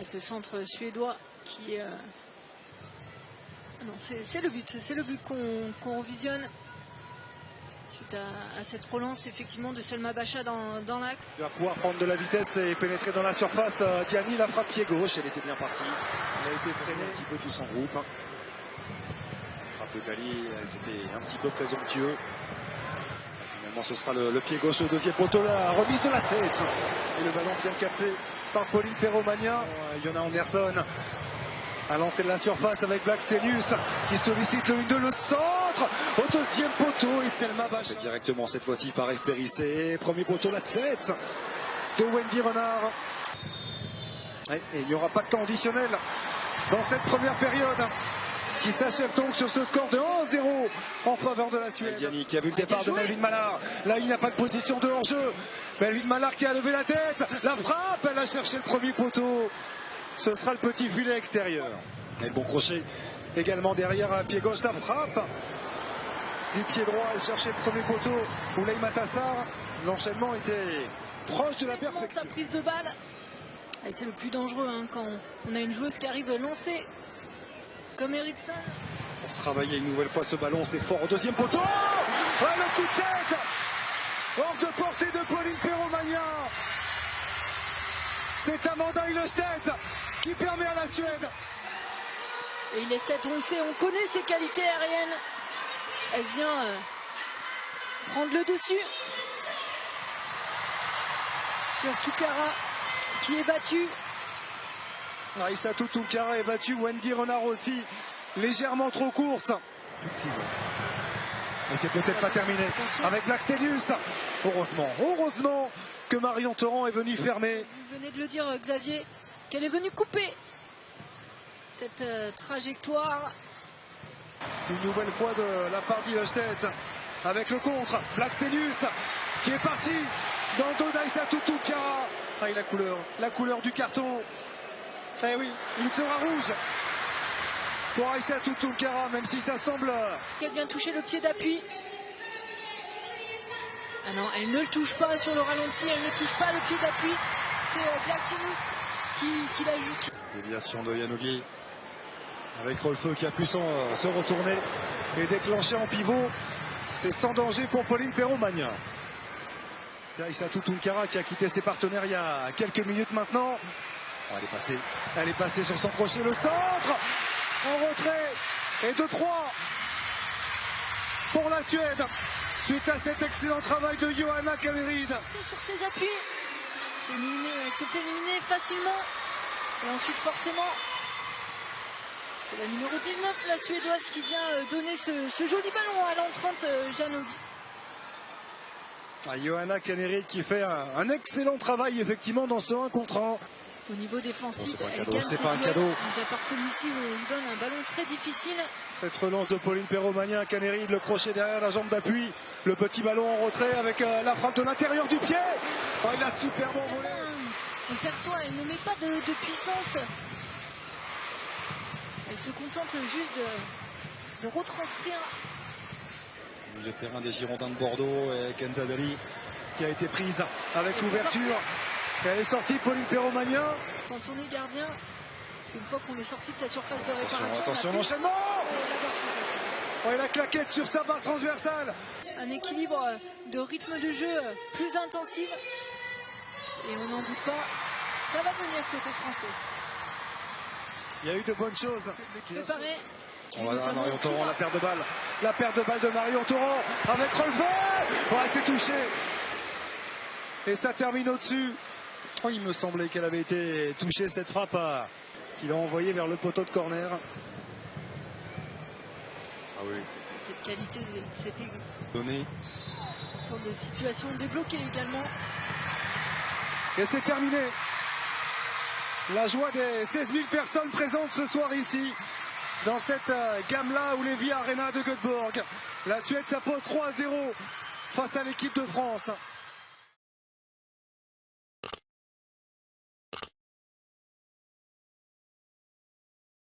À ce centre suédois qui non, c'est le but qu'on visionne suite à cette relance effectivement de Selma Bacha dans l'axe. Il va pouvoir prendre de la vitesse et pénétrer dans la surface. Diani, la frappe pied gauche, elle était bien partie. Elle a été freinée un petit peu tout son groupe. La frappe de Dali, c'était un petit peu présomptueux. Finalement, ce sera le pied gauche au deuxième poteau, la remise de la tête. Et le ballon bien capté par Pauline Perromagnan. Jonna Andersson à l'entrée de la surface avec Blackstenius qui sollicite le 1-2, le centre au deuxième poteau et Selma Bacha directement cette fois-ci par F. Périssé. Premier poteau, la tête de Wendy Renard. Et il n'y aura pas de temps additionnel dans cette première période qui s'achève donc sur ce score de 1-0 en faveur de la Suède. Diani qui a vu le départ de Melvin Mallard. Là, il n'y a pas de position de hors-jeu. Melvin Mallard qui a levé la tête. La frappe, elle a cherché le premier poteau. Ce sera le petit filet extérieur. Et le bon crochet également derrière à pied gauche. La frappe du pied droit. Elle cherchait le premier poteau. Oulay Matassar. L'enchaînement était proche de la perfection. Sa prise de balle. C'est le plus dangereux hein, quand on a une joueuse qui arrive lancée comme Eriksson. Pour travailler une nouvelle fois ce ballon, c'est fort au deuxième poteau. Le coup de tête hors de portée de Pauline Perromagnan. C'est Amanda Ilestedt qui permet à la Suède. Et Ilestedt, on le sait, on connaît ses qualités aériennes. Elle vient prendre le dessus sur Toukara qui est battue. Aïssatou Toukara est battue, Wendy Renard aussi, légèrement trop courte. Plus de 6 ans. Et c'est peut-être pas terminé avec Blackstenius. Heureusement que Marion Torrent est venue fermer. Vous venez de le dire, Xavier, qu'elle est venue couper cette trajectoire. Une nouvelle fois de la part d'Ilestedt avec le contre. Blackstenius qui est parti dans le dos d'Aïssatou Toukara. Et la couleur du carton. Eh oui, il sera rouge pour Aïssatou Toukara, même si ça semble... Elle vient toucher le pied d'appui. Ah non, elle ne le touche pas sur le ralenti, elle ne touche pas le pied d'appui. C'est Blackstenius qui la joue. Déviation de Janogy avec Rolfeux qui a pu se retourner et déclencher en pivot. C'est sans danger pour Pauline Perromagnan. C'est Aïssatou Toukara qui a quitté ses partenaires il y a quelques minutes maintenant. Oh, elle est passée sur son crochet, le centre en retrait et 2-3 pour la Suède suite à cet excellent travail de Johanna Kaneryd. Sur ses appuis, elle se fait éliminer facilement et ensuite forcément c'est la numéro 19, la Suédoise, qui vient donner ce joli ballon à l'entrante Janogy. Johanna Kaneryd qui fait un excellent travail effectivement dans ce 1 contre 1. Au niveau défensif, c'est pas un cadeau. Mis à part celui-ci où on lui donne un ballon très difficile. Cette relance de Pauline Perromagnan, Kaneryd, le crochet derrière la jambe d'appui, le petit ballon en retrait avec la frappe de l'intérieur du pied. Oh, il a superbement volé. On perçoit, elle ne met pas de puissance. Elle se contente juste de retranscrire. Le terrain des Girondins de Bordeaux et Kenza Dali qui a été prise avec l'ouverture. Et elle est sortie, Pauline Perromagnan. Quand on est gardien, parce qu'une fois qu'on est sorti de sa surface de réparation... Attention, l'enchaînement. Et la claquette sur sa barre transversale. Un équilibre de rythme de jeu plus intensif. Et on n'en doute pas, ça va venir côté français. Il y a eu de bonnes choses. Préparé. On va voir Marion Torrent, la perte de balle. La perte de balle de Marion Torrent avec Rolfeux. Ouais, c'est touché. Et ça termine au-dessus. Oh, il me semblait qu'elle avait été touchée cette frappe qu'il a envoyée vers le poteau de corner. Ah oui, c'était cette qualité, c'était donné. Une sorte de situation débloquée également. Et c'est terminé. La joie des 16 000 personnes présentes ce soir ici, dans cette gamme-là, Ullevi Arena de Göteborg. La Suède s'impose 3-0 face à l'équipe de France.